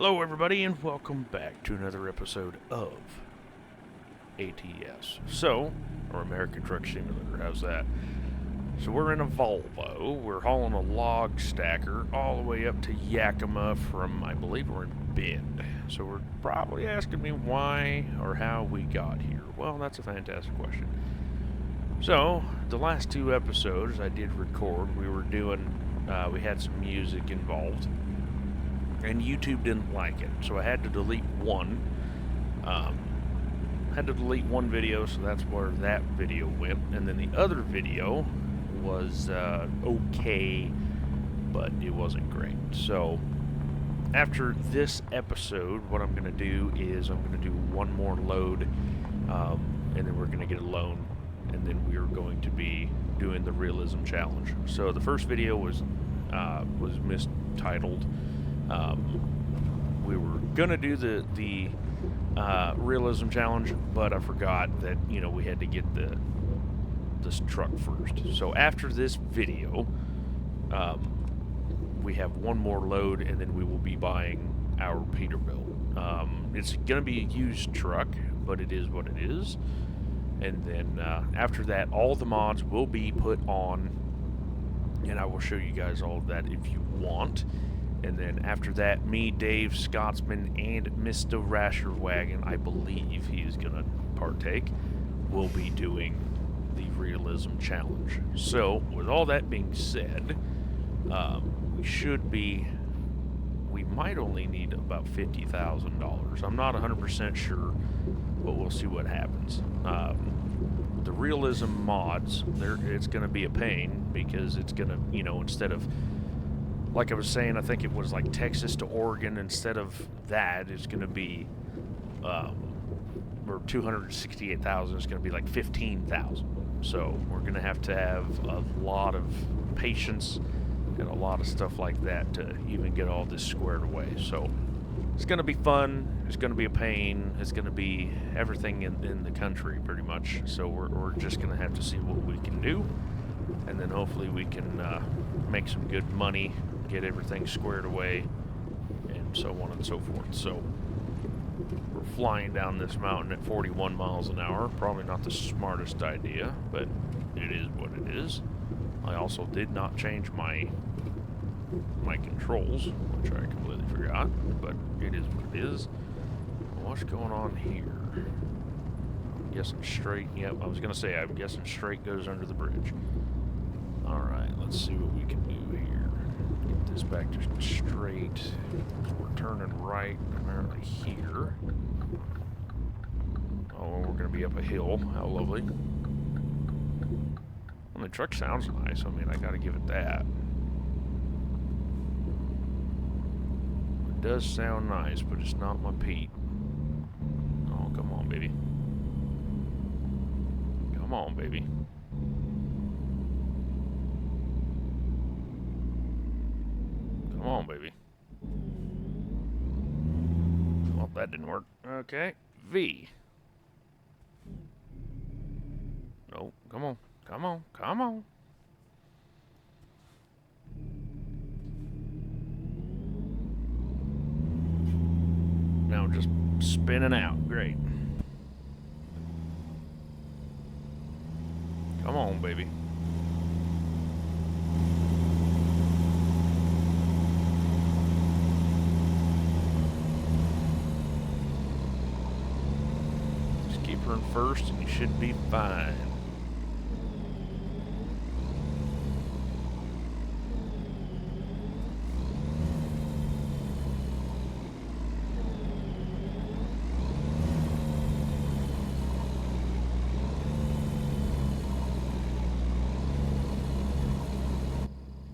Hello, everybody, and welcome back to another episode of ATS. Or American Truck Simulator, how's that? So we're in a Volvo. We're hauling a log stacker all the way up to Yakima from, I believe we're in Bend. So we're probably asking me why or how we got here. Well, that's a fantastic question. So, the last two episodes I did record, we had some music involved. And YouTube didn't like it, so I had to delete one. Had to delete one video, so that's where that video went. And then the other video was okay, but it wasn't great. So after this episode, what I'm going to do is I'm going to do one more load, and then we're going to get a loan, and then we're going to be doing the realism challenge. So the first video was mistitled. We were gonna do the realism challenge, but I forgot that we had to get this truck first. So after this video, we have one more load, and then we will be buying our Peterbilt. It's gonna be a used truck, but it is what it is. And then after that, all the mods will be put on, and I will show you guys all of that if you want. And then after that, me, Dave, Scotsman, and Mr. Rasherwagon, I believe he is going to partake, will be doing the realism challenge. So, with all that being said, we might only need about $50,000. I'm not 100% sure, but we'll see what happens. The realism mods, it's going to be a pain, because it's going to, instead of, like I was saying, I think it was like Texas to Oregon. Instead of that, it's going to be, or 268,000. It's going to be like 15,000. So we're going to have a lot of patience and a lot of stuff like that to even get all this squared away. So it's going to be fun. It's going to be a pain. It's going to be everything in the country pretty much. So we're just going to have to see what we can do, and then hopefully we can make some good money, get everything squared away, and so on and so forth. So we're flying down this mountain at 41 miles an hour. Probably not the smartest idea, but it is what it is. I also did not change my controls, which I completely forgot, but it is what it is. What's going on here? I'm guessing straight. Yep, I was going to say, I'm guessing straight goes under the bridge. Alright, let's see what we can do here. Get this back just straight. We're turning right, apparently here. Oh, we're going to be up a hill. How lovely. Well, the truck sounds nice. I mean, I got to give it that. It does sound nice, but it's not my Pete. Oh, come on, baby. Come on, baby. Come on, baby. Well, that didn't work. Okay. V. No, come on. Come on. Come on. Now just spinning out. Great. Come on, baby. In first, and you should be fine.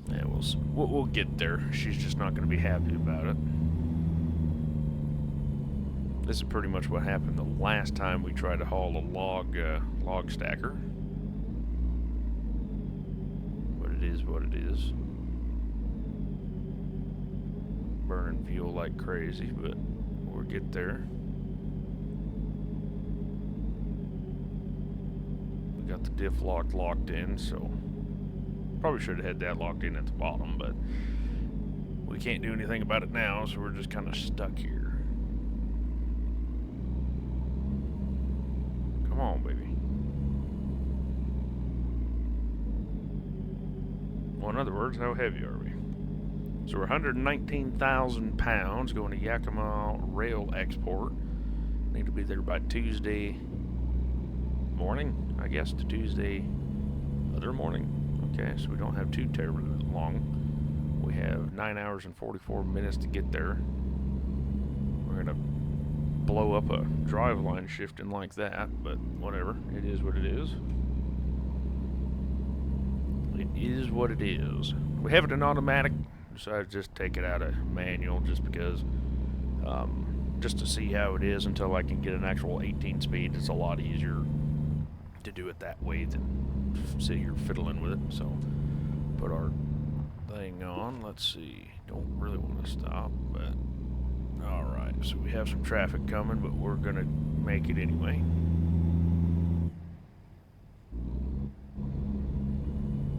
Yeah, we'll get there. She's just not going to be happy about it. This is pretty much what happened the last time we tried to haul a log stacker. But it is what it is. Burning fuel like crazy, but we'll get there. We got the diff locked in, so probably should have had that locked in at the bottom, but we can't do anything about it now, so we're just kind of stuck here. Come on, baby. Well, in other words, how heavy are we? So we're 119,000 pounds going to Yakima Rail Export. Need to be there by Tuesday morning, I guess, to Tuesday other morning. Okay, so we don't have too terribly long. We have 9 hours and 44 minutes to get there. We're gonna blow up a drive line shifting like that, but whatever. It is what it is. It is what it is. We have it in automatic, so I just take it out of manual just because, just to see how it is until I can get an actual 18 speed. It's a lot easier to do it that way than sit here fiddling with it. So put our thing on. Let's see. Don't really want to stop, but alright. So we have some traffic coming, but we're gonna make it anyway.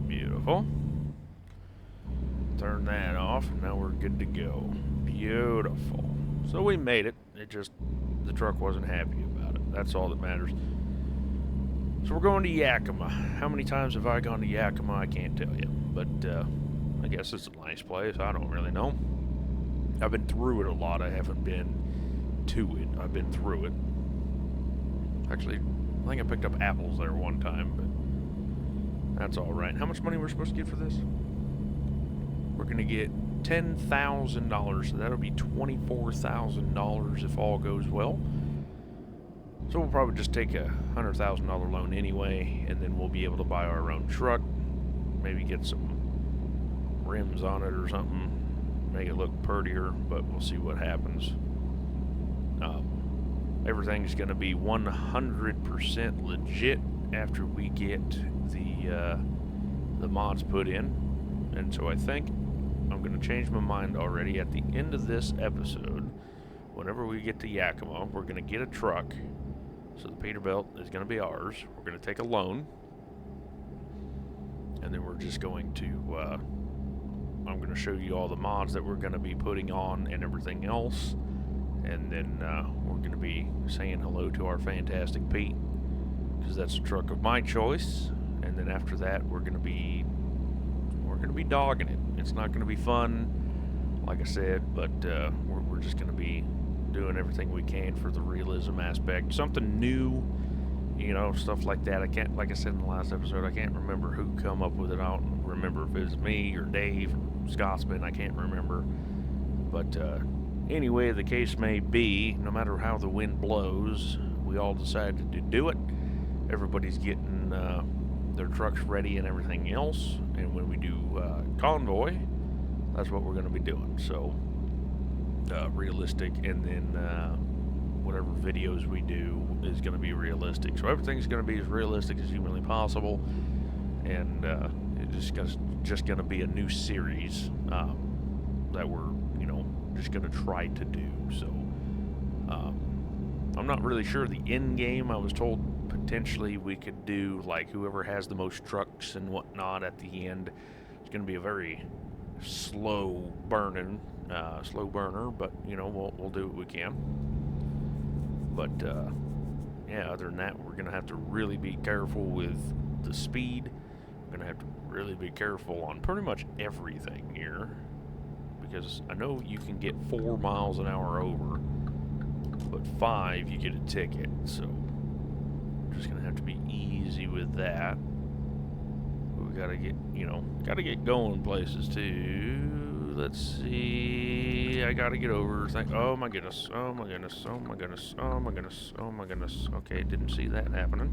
Beautiful. Turn that off, and now we're good to go. Beautiful. So we made it. It just, the truck wasn't happy about it. That's all that matters. So we're going to Yakima. How many times have I gone to Yakima? I can't tell you. But I guess it's a nice place. I don't really know. I've been through it a lot. I haven't been to it. I've been through it. Actually, I think I picked up apples there one time, but that's all right. How much money we're supposed to get for this? We're going to get $10,000, so that'll be $24,000 if all goes well. So we'll probably just take a $100,000 loan anyway, and then we'll be able to buy our own truck, maybe get some rims on it or something, make it look prettier, but we'll see what happens. Everything's going to be 100% legit after we get the mods put in, and so I think I'm going to change my mind already. At the end of this episode, whenever we get to Yakima, we're going to get a truck. So the Peterbilt is going to be ours. We're going to take a loan. And then we're just going to, I'm going to show you all the mods that we're going to be putting on and everything else. And then we're going to be saying hello to our fantastic Pete, because that's the truck of my choice. And then after that, we're going to be dogging it. It's not going to be fun, like I said, but we're just going to be doing everything we can for the realism aspect. Something new, you know, stuff like that. I can't, like I said in the last episode, I can't remember who come up with it. I don't remember if it was me or Dave or Scotsman. I can't remember. But anyway, the case may be, no matter how the wind blows, we all decided to do it. Everybody's getting their trucks ready and everything else, and when we do convoy, that's what we're going to be doing. So realistic, and then whatever videos we do is going to be realistic. So everything's going to be as realistic as humanly possible, and it's just going to be a new series that we're, you know, just going to try to do. So I'm not really sure the end game. I was told potentially we could do like whoever has the most trucks and whatnot at the end. It's going to be a very slow burner, but you know, we'll do what we can. But yeah, other than that, we're going to have to really be careful with the speed. We're going to have to really be careful on pretty much everything here, because I know you can get 4 miles an hour over, but 5 you get a ticket. So we're just gonna have to be easy with that. But we gotta get, you know, get going places too. Let's see. I gotta get over. Oh my goodness. Oh my goodness. Oh my goodness. Oh my goodness. Oh my goodness. Okay, didn't see that happening.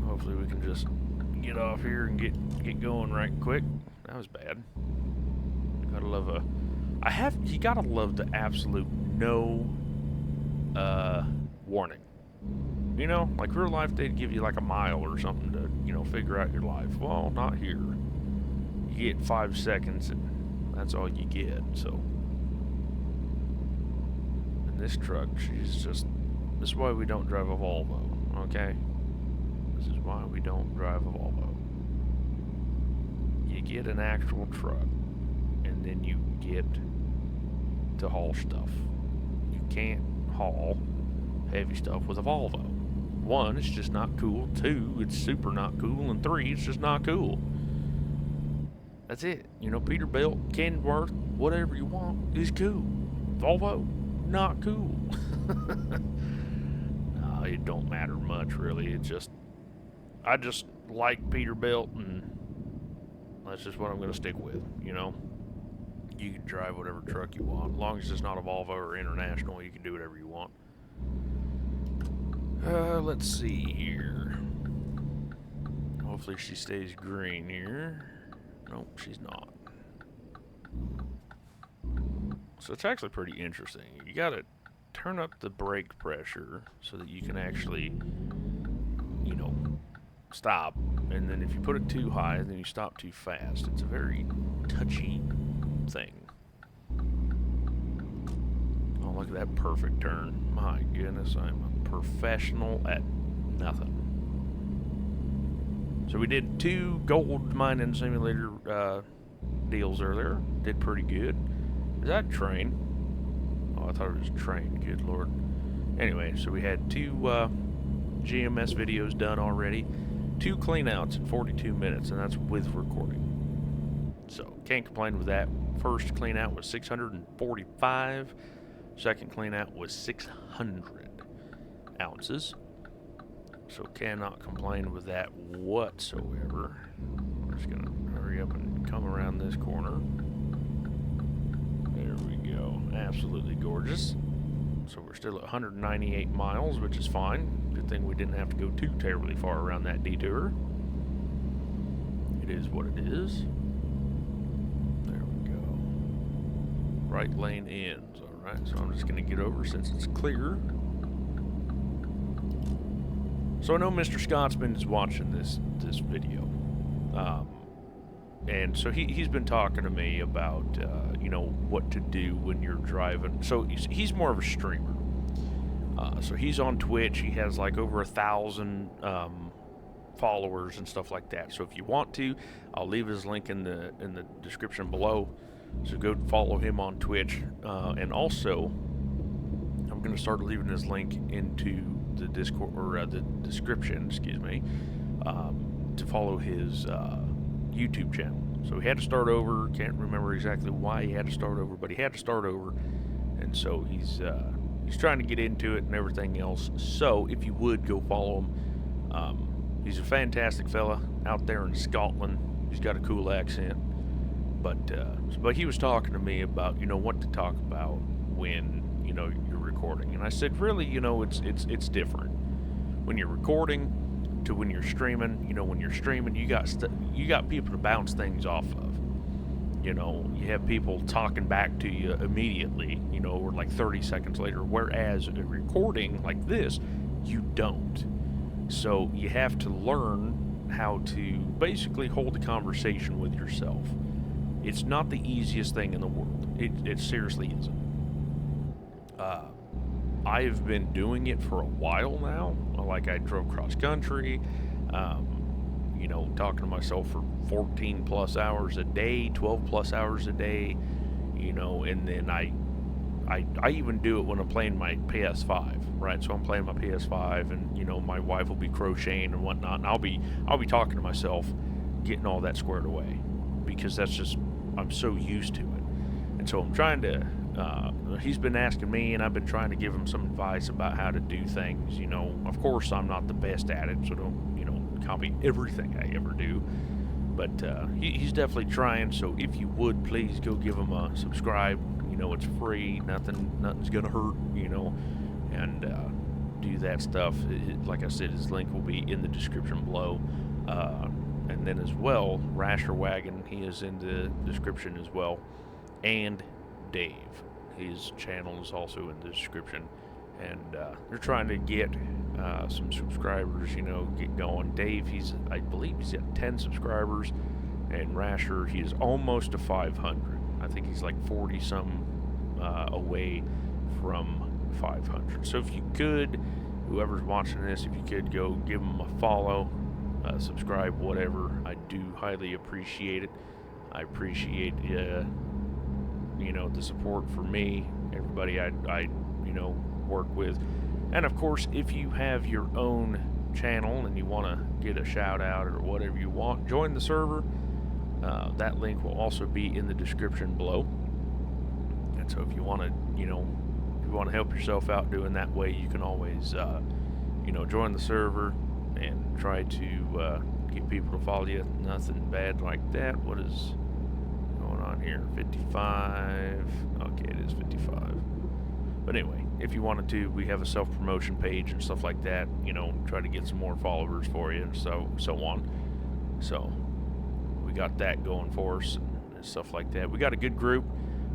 Hopefully we can just get off here and get going right quick. That was bad. Gotta love you gotta love the absolute no warning. You know, like real life, they'd give you like a mile or something to, you know, figure out your life. Well, not here. You get 5 seconds, and that's all you get. So, and this truck, she's just. This is why we don't drive a Volvo. Okay, this is why we don't drive a Volvo. You get an actual truck, and then you get to haul stuff. You can't haul heavy stuff with a Volvo. One, it's just not cool. Two, it's super not cool. And three, it's just not cool. That's it. You know, Peterbilt, Kenworth, whatever you want is cool. Volvo, not cool. No, it don't matter much, really. I just like Peterbilt, and that's just what I'm going to stick with, you know. You can drive whatever truck you want. As long as it's not a Volvo or International, you can do whatever you want. Let's see here. Hopefully she stays green here. Nope, she's not. So it's actually pretty interesting. You gotta turn up the brake pressure so that you can actually, you know, stop. And then if you put it too high, then you stop too fast. It's a very touchy thing. Oh, look at that perfect turn. My goodness, I'm a professional at nothing. So we did 2 gold mining simulator deals earlier. Did pretty good. Is that a train? Oh, I thought it was a train. Good Lord. Anyway, so we had 2 GMS videos done already. 2 cleanouts in 42 minutes, and that's with recording. So, can't complain with that. First cleanout was 645. Second cleanout was 600 ounces. So, cannot complain with that whatsoever. I'm just going to hurry up and come around this corner. There we go. Absolutely gorgeous. So we're still at 198 miles, which is fine. Good thing we didn't have to go too terribly far around that detour. It is what it is. There we go. Right lane ends. Alright, so I'm just going to get over since it's clear. So I know Mr. Scotsman is watching this video. And so he's been talking to me about, you know, what to do when you're driving. So he's more of a streamer. So he's on Twitch. He has like over 1,000 followers and stuff like that. So if you want to, I'll leave his link in the description below. So go follow him on Twitch. And also, I'm going to start leaving his link into the Discord, or the description, excuse me, to follow his YouTube channel. So he had to start over. Can't remember exactly why he had to start over, but he had to start over, and so he's trying to get into it and everything else. So if you would go follow him, he's a fantastic fella out there in Scotland. He's got a cool accent, but he was talking to me about, you know, what to talk about when, you know, you're recording, and I said, really, you know, it's different when you're recording to when you're streaming. You know, when you're streaming, you got people to bounce things off of. You know, you have people talking back to you immediately, you know, or like 30 seconds later, whereas a recording like this, you don't. So you have to learn how to basically hold a conversation with yourself. It's not the easiest thing in the world. It seriously isn't. I've been doing it for a while now. Like, I drove cross country, you know, talking to myself for 14 plus hours a day, 12 plus hours a day, you know, and then I even do it when I'm playing my PS5, right? So I'm playing my PS5, and, you know, my wife will be crocheting and whatnot, and I'll be talking to myself, getting all that squared away, because that's just, I'm so used to it. And so I'm trying to, he's been asking me, and I've been trying to give him some advice about how to do things. You know, of course, I'm not the best at it, so don't, you know, copy everything I ever do. But he's definitely trying, so if you would, please go give him a subscribe. You know, it's free, nothing's gonna hurt, you know, and do that stuff. Like I said, his link will be in the description below. And then as well, Rasher Wagon, he is in the description as well. And Dave, his channel is also in the description, and they're trying to get some subscribers, you know, get going. Dave, I believe he's at 10 subscribers, and Rasher, he is almost to 500. I think he's like 40 some away from 500. So if you could, whoever's watching this, if you could go give him a follow, subscribe, whatever, I do highly appreciate it. I appreciate you know, the support for me, everybody I you know, work with. And of course, if you have your own channel and you want to get a shout out or whatever you want, join the server. That link will also be in the description below. And so if you want to, you know, if you want to help yourself out doing that way, you can always, you know, join the server and try to get people to follow you. Nothing bad like that. What is going on here? 55. Okay, it is 55. But anyway, if you wanted to, we have a self-promotion page and stuff like that. You know, try to get some more followers for you and so on. So we got that going for us and stuff like that. We got a good group.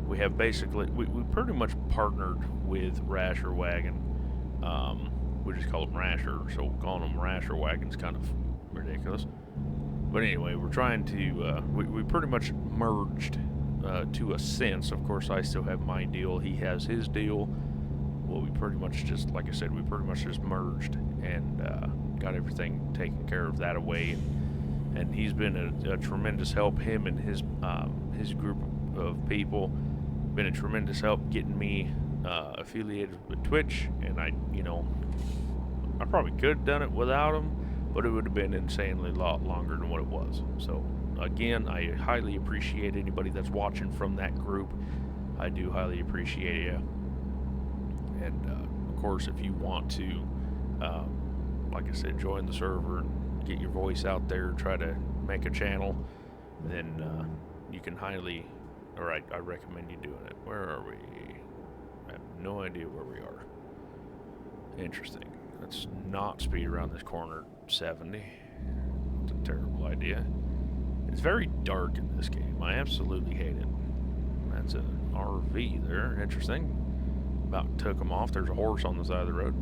We have basically, we pretty much partnered with Rasher Wagon. We just call them Rasher, so calling them Rasher Wagon's kind of ridiculous. But anyway, we're trying to, we pretty much merged to a sense. Of course, I still have my deal. He has his deal. Well, we pretty much just, like I said, we pretty much just merged and got everything taken care of that away. And he's been a tremendous help. Him and his group of people been a tremendous help getting me affiliated with Twitch. And I, you know, I probably could have done it without him, but it would have been insanely lot longer than what it was. So again, I highly appreciate anybody that's watching from that group. I do highly appreciate you. And of course, if you want to, like I said, join the server and get your voice out there, try to make a channel, then you can highly, or I recommend you doing it. Where are we? I have no idea where we are. Interesting. Let's not speed around this corner at 70. It's a terrible idea. It's very dark in this game. I absolutely hate it. That's an RV there. Interesting. About took them off. There's a horse on the side of the road.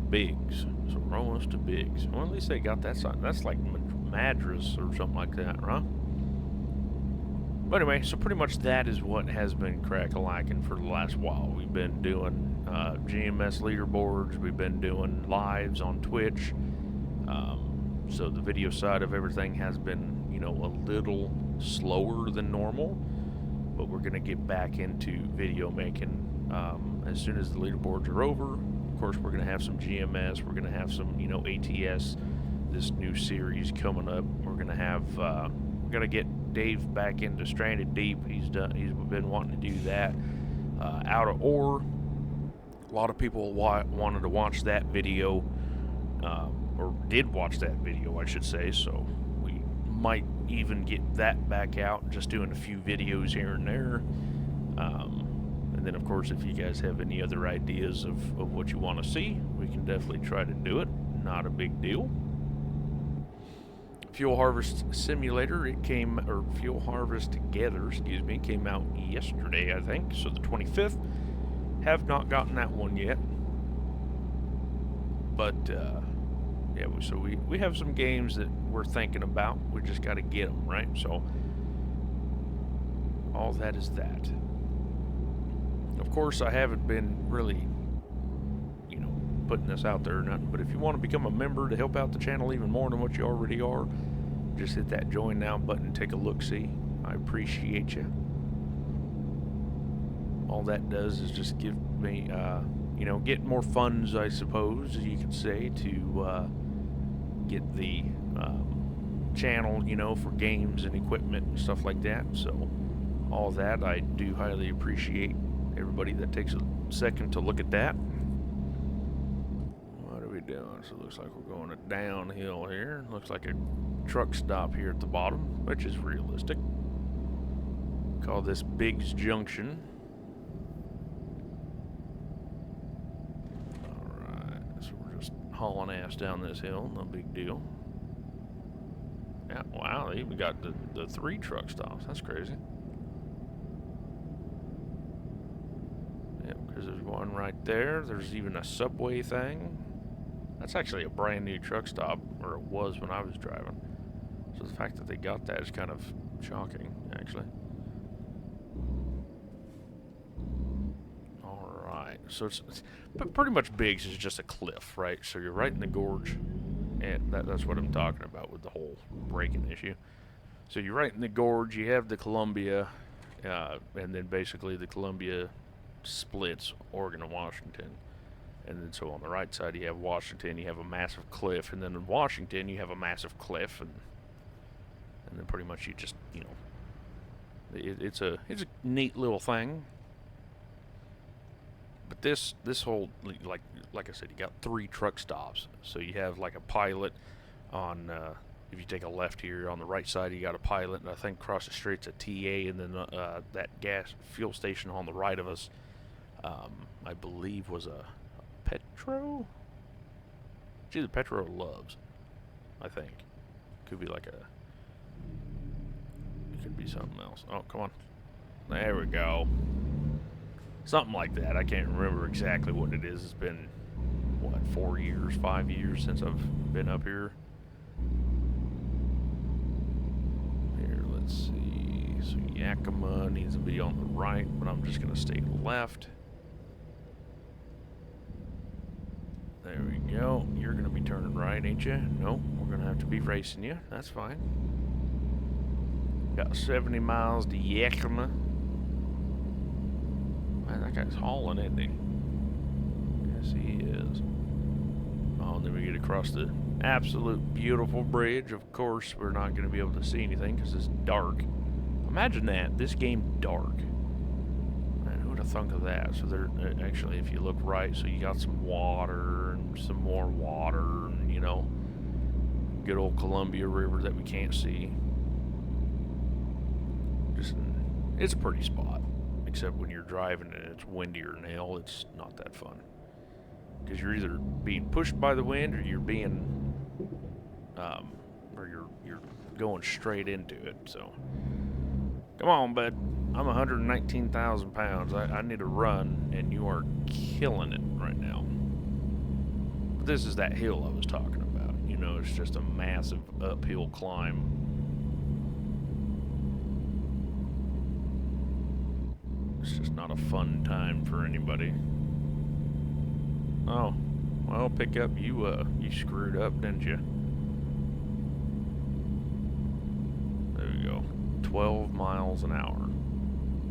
Biggs. So we're almost to Biggs. Well, at least they got that sign. That's like Madras or something like that, right? But anyway, so pretty much that is what has been crack-a-lacking for the last while. We've been doing GMS leaderboards. We've been doing lives on Twitch. So the video side of everything has been, you know, a little slower than normal. But we're going to get back into video making as soon as the leaderboards are over. Of course, we're going to have some GMS. We're going to have some, you know, ATS, this new series coming up. We're going to have, we're going to get Dave back into Stranded Deep. He's been wanting to do that. Out of Ore. A lot of people wanted to watch that video, or did watch that video, I should say. So we might even get that back out, just doing a few videos here and there. And then, of course, if you guys have any other ideas of what you want to see, we can definitely try to do it. Not a big deal. Fuel Harvest Simulator, it came, or Fuel Harvest Together, excuse me, came out yesterday, I think, so the 25th. Have not gotten that one yet. But, yeah, so we have some games that we're thinking about. We just got to get them, right? So, all that is that. Of course, I haven't been really, you know, putting this out there or nothing, but if you want to become a member to help out the channel even more than what you already are, just hit that join now button and take a look-see. I appreciate you. All that does is just give me, you know, get more funds, I suppose, you could say, to get the channel, you know, for games and equipment and stuff like that. So all that, I do highly appreciate everybody that takes a second to look at that. What are we doing? So it looks like we're going downhill here. Looks like a truck stop here at the bottom, which is realistic. Call this Biggs Junction. Alright, so we're just hauling ass down this hill, no big deal. Yeah, wow, they even got the 3 truck stops. That's crazy. Yep, because there's one right there. There's even a subway thing. That's actually a brand new truck stop, or it was when I was driving. So the fact that they got that is kind of shocking, actually. Alright, so it's but pretty much Biggs is just a cliff, right? So you're right in the gorge, and that's what I'm talking about with the whole braking issue. So you're right in the gorge, you have the Columbia, and then basically the Columbia splits Oregon and Washington. And then so on the right side you have Washington, you have a massive cliff, and then in Washington you have a massive cliff, and then pretty much you just, you know, it's a neat little thing. But this whole, like I said, you got 3 truck stops. So you have like a pilot on, if you take a left here on the right side, you got a pilot, and I think across the street's a TA, and then that gas fuel station on the right of us, I believe was a Petro. It's either Petro or Loves, I think. Could be like a. It could be something else. Oh, come on. There we go. Something like that. I can't remember exactly what it is. It's been, what, 4 years, 5 years since I've been up here. Here, let's see. So Yakima needs to be on the right, but I'm just going to stay left. There we go. You're going to be turning right, ain't you? Nope. We're going to have to be racing you. That's fine. Got 70 miles to Yakima. Man, that guy's hauling, isn't he? Yes, he is. Oh, and then we get across the absolute beautiful bridge. Of course, we're not going to be able to see anything because it's dark. Imagine that. This game dark. Man, who would have thunk of that? So there, actually, if you look right, so you got some water and some more water, and, you know, good old Columbia River that we can't see. It's a pretty spot. Except when you're driving and it's windier than hell, it's not that fun. Because you're either being pushed by the wind, or you're being, or you're going straight into it. So, come on, bud. I'm 119,000 pounds. I need to run, and you are killing it right now. But this is that hill I was talking about. You know, it's just a massive uphill climb. It's just not a fun time for anybody. Oh, well, pickup, you screwed up, didn't you? There we go. 12 miles an hour.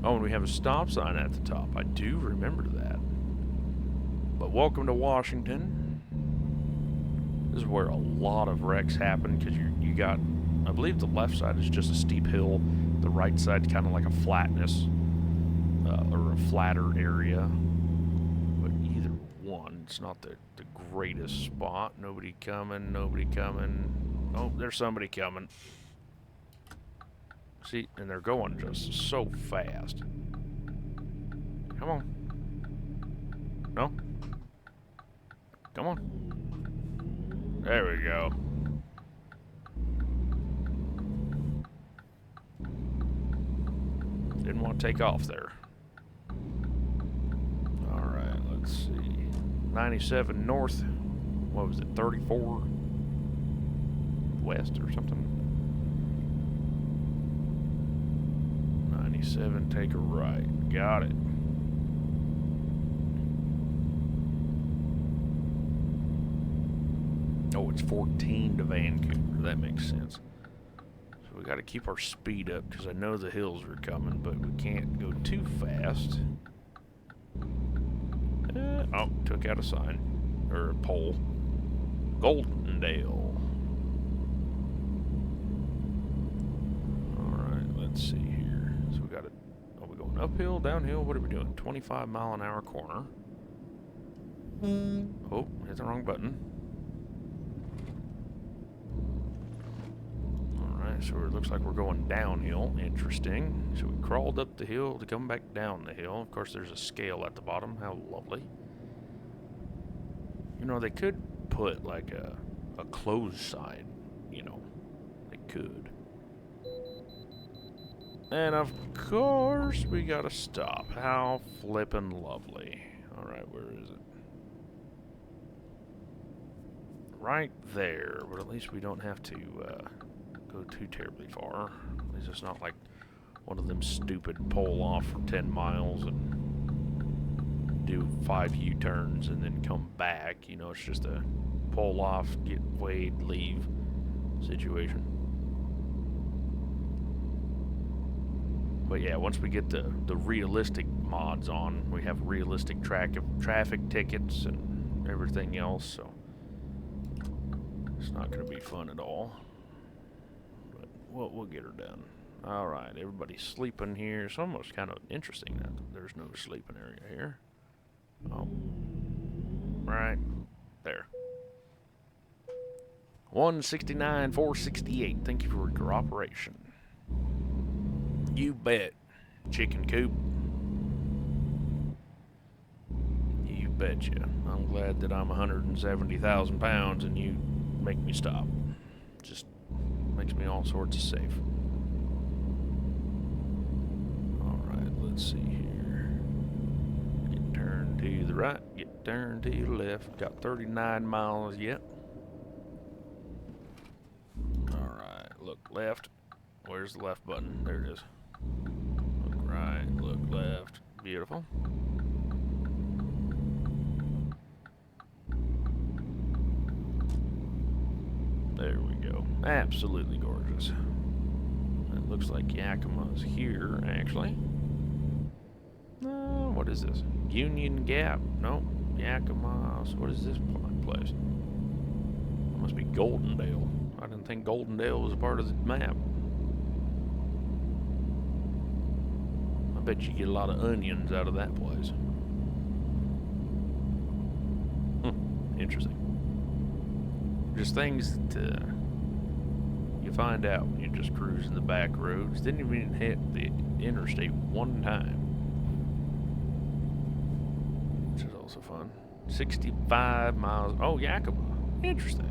Oh, and we have a stop sign at the top. I do remember that. But welcome to Washington. This is where a lot of wrecks happen, because you got, I believe the left side is just a steep hill. The right side kind of like a flatness. Or a flatter area, but either one, it's not the greatest spot. Nobody coming. Oh, there's somebody coming. See, and they're going just so fast. Come on. No? Come on. There we go. Didn't want to take off there. Let's see, 97 north, what was it, 34 west or something? 97, take a right, got it. Oh, it's 14 to Vancouver, that makes sense. So we got to keep our speed up, because I know the hills are coming, but we can't go too fast. Oh, took out a sign. Or a pole. Goldendale. Alright, let's see here. So we got it. Are we going uphill, downhill? What are we doing? 25 mile an hour corner. Oh, hit the wrong button. Alright, so it looks like we're going downhill. Interesting. So we crawled up the hill to come back down the hill. Of course, there's a scale at the bottom. How lovely. You know, they could put like a closed sign. You know, they could. And of course, we gotta stop. How flippin' lovely. Alright, where is it? Right there. But at least we don't have to go too terribly far. At least it's not like one of them stupid pull off for 10 miles and do 5 U-turns and then come back. You know, it's just a pull off, get weighed, leave situation. But yeah, once we get the realistic mods on, we have realistic traffic tickets and everything else, so it's not going to be fun at all. But we'll get her done. All right, everybody's sleeping here. It's almost kind of interesting that there's no sleeping area here. Oh, right there. 169, 468. Thank you for your cooperation. You bet, chicken coop. You betcha. I'm glad that I'm 170,000 pounds and you make me stop. Just makes me all sorts of safe. Alright, let's see here. Get turned to the right, get turned to the left. Got 39 miles yet. Alright, look left. Where's the left button? There it is. Look right, look left. Beautiful. There we go. Absolutely gorgeous. It looks like Yakima's here, actually. What is this? Union Gap? Nope. Yakima. So what is this place? It must be Goldendale. I didn't think Goldendale was a part of the map. I bet you get a lot of onions out of that place. Interesting. Just things that you find out when you're just cruising the back roads. Didn't even hit the interstate one time, which is also fun. 65 miles. Oh, Yakima. Interesting.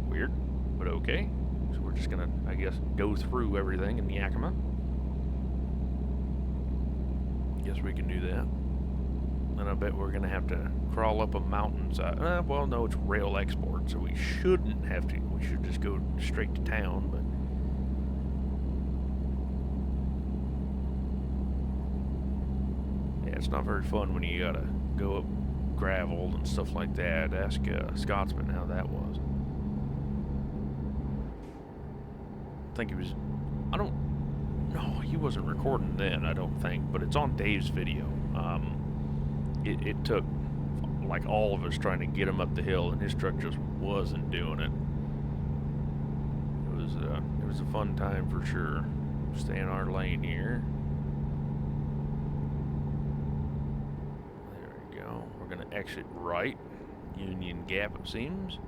Weird, but okay. So we're just gonna, I guess, go through everything in Yakima. Guess we can do that. And I bet we're gonna have to crawl up a mountainside. Well, no, it's rail export, so we shouldn't have to. We should just go straight to town, but yeah, it's not very fun when you gotta go up gravel and stuff like that. Ask Scotsman how that was. I think he was. I don't. No, he wasn't recording then. I don't think, but it's on Dave's video. It took like all of us trying to get him up the hill, and his truck just wasn't doing it. It was a fun time for sure. Stay in our lane here. There we go. We're gonna exit right. Union Gap, it seems.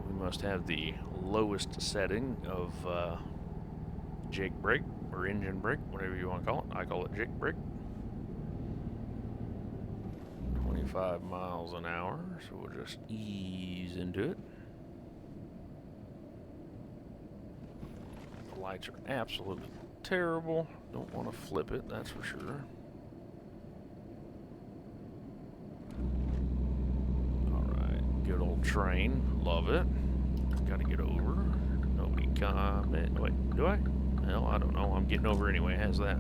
We must have the lowest setting of jake brake or engine brake, whatever you want to call it. I call it jake brake. 25 miles an hour, so we'll just ease into it. The lights are absolutely terrible. Don't want to flip it, that's for sure. Alright, good old train. Love it. Gotta get over. Nobody comment. Wait, do I? Hell, I don't know. I'm getting over anyway. How's that?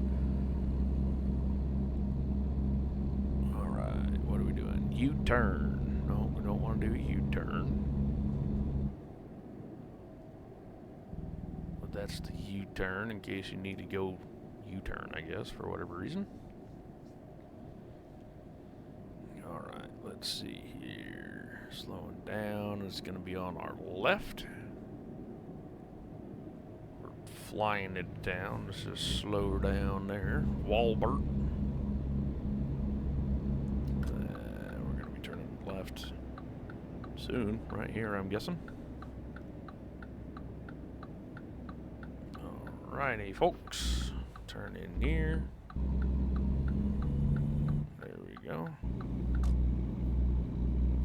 U-turn. No, we don't want to do a U-turn. But that's the U-turn in case you need to go U-turn, I guess, for whatever reason. Alright, let's see here. Slowing down. It's going to be on our left. We're flying it down. Let's just slow down there. Walbert. Left soon, right here, I'm guessing. Alrighty, folks. Turn in here. There we go.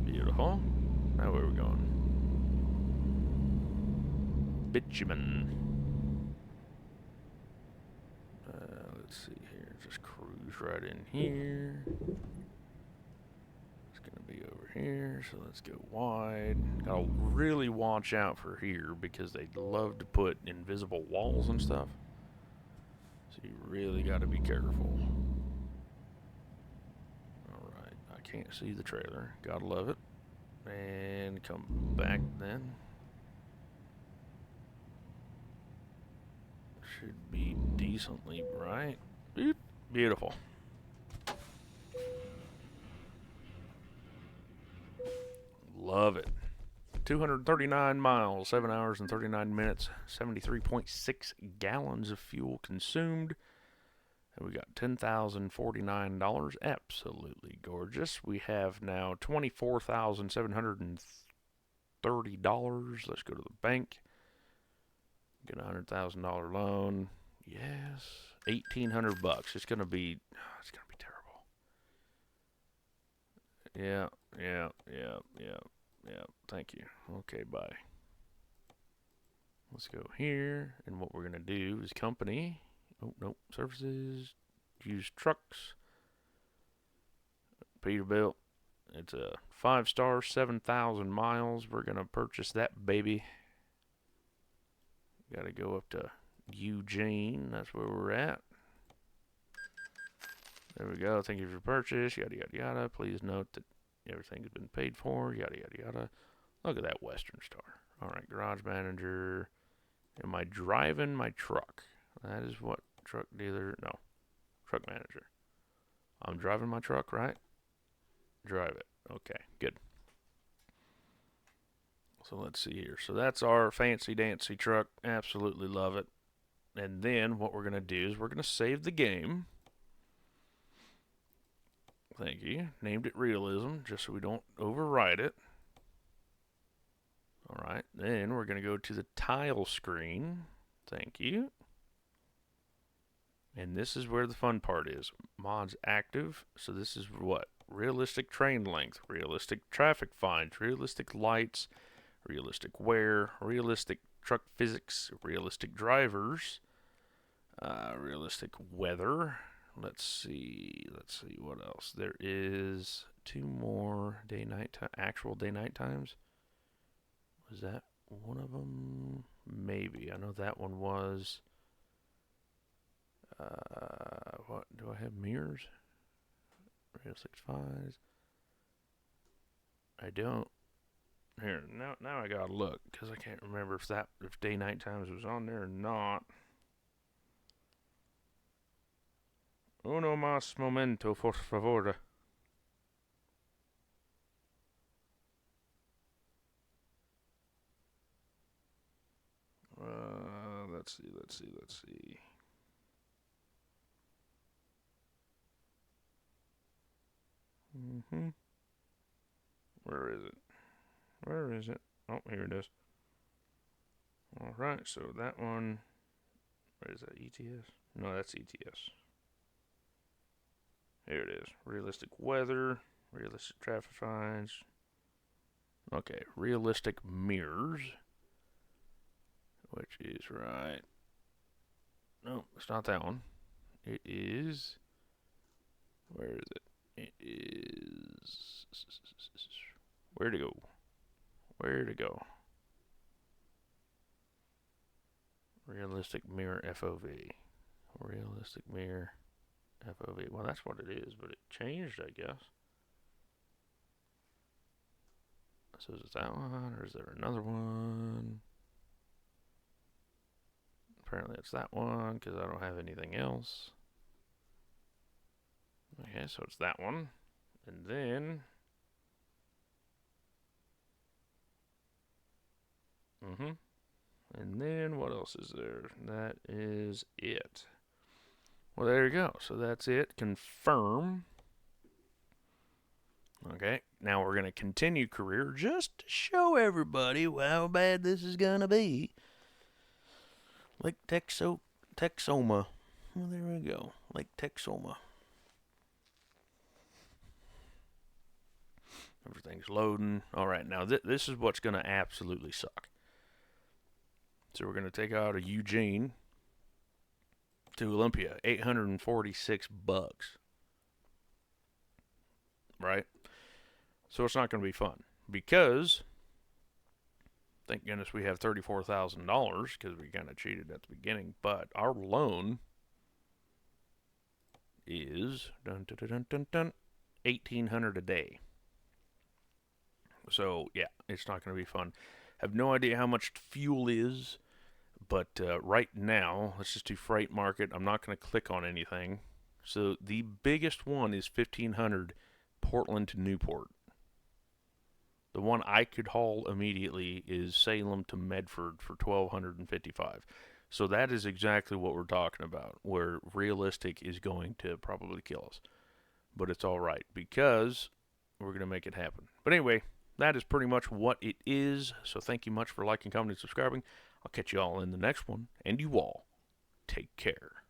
Beautiful. Now where are we going? Bitumen. Let's see here. Just cruise right in here. Be over here, so let's go wide. Gotta really watch out for here because they love to put invisible walls and stuff. So you really gotta be careful. Alright, I can't see the trailer. Gotta love it. And come back then. Should be decently bright. Boop. Beautiful. Love it. 239 miles, 7 hours and 39 minutes, 73.6 gallons of fuel consumed. And we got $10,049. Absolutely gorgeous. We have now $24,730. Let's go to the bank. Get a $100,000 loan. Yes. $1,800. It's gonna be terrible. Yeah. Thank you. Okay, bye. Let's go here, and what we're gonna do is company. Oh no, services. Used trucks. Peterbilt. It's a 5-star, 7,000 miles. We're gonna purchase that baby. Got to go up to Eugene. That's where we're at. There we go. Thank you for your purchase. Yada, yada, yada. Please note that everything has been paid for. Yada, yada, yada. Look at that Western Star. All right, garage manager. Am I driving my truck? That is what truck dealer. No, truck manager. I'm driving my truck, right? Drive it. Okay, good. So let's see here. So that's our fancy dancy truck. Absolutely love it. And then what we're going to do is we're going to save the game. Thank you. Named it Realism, just so we don't overwrite it. All right. Then we're going to go to the tile screen. Thank you. And this is where the fun part is. Mods active. So this is what? Realistic train length, realistic traffic fines, realistic lights, realistic wear, realistic truck physics, realistic drivers, realistic weather. Let's see what else. There is 2 more actual day-night times. Was that one of them? Maybe. I know that one was. What do I have? Mirrors? Realistic fines. I don't. Here, now I gotta look, because I can't remember if day-night times was on there or not. Uno más momento, por favor. Let's see. Where is it? Oh, here it is. Alright, so that one. What is that, ETS? No, that's ETS. Here it is. Realistic weather, realistic traffic fines. Okay, realistic mirrors. Which is right. No, it's not that one. It is. Where is it? It is. Where to go? Realistic mirror FOV. Realistic mirror FOV. Well, that's what it is, but it changed, I guess. So is it that one, or is there another one? Apparently it's that one, because I don't have anything else. Okay, so it's that one. And then... And then what else is there? That is it. Well, there you go. So that's it. Confirm. Okay, now we're going to continue career just to show everybody how bad this is going to be. Lake Texoma. Well, there we go. Lake Texoma. Everything's loading. All right, now this is what's going to absolutely suck. So we're going to take out a Eugene to Olympia, $846. Right? So it's not going to be fun because, thank goodness we have $34,000 because we kind of cheated at the beginning. But our loan is $1,800 a day. So yeah, it's not going to be fun. Have no idea how much fuel is, But right now, let's just do freight market. I'm not going to click on anything. So the biggest one is 1500 Portland to Newport. The one I could haul immediately is Salem to Medford for 1255. So that is exactly what we're talking about, where realistic is going to probably kill us. But it's all right because we're going to make it happen. But anyway, that is pretty much what it is. So thank you much for liking, commenting, subscribing. I'll catch you all in the next one, and you all take care.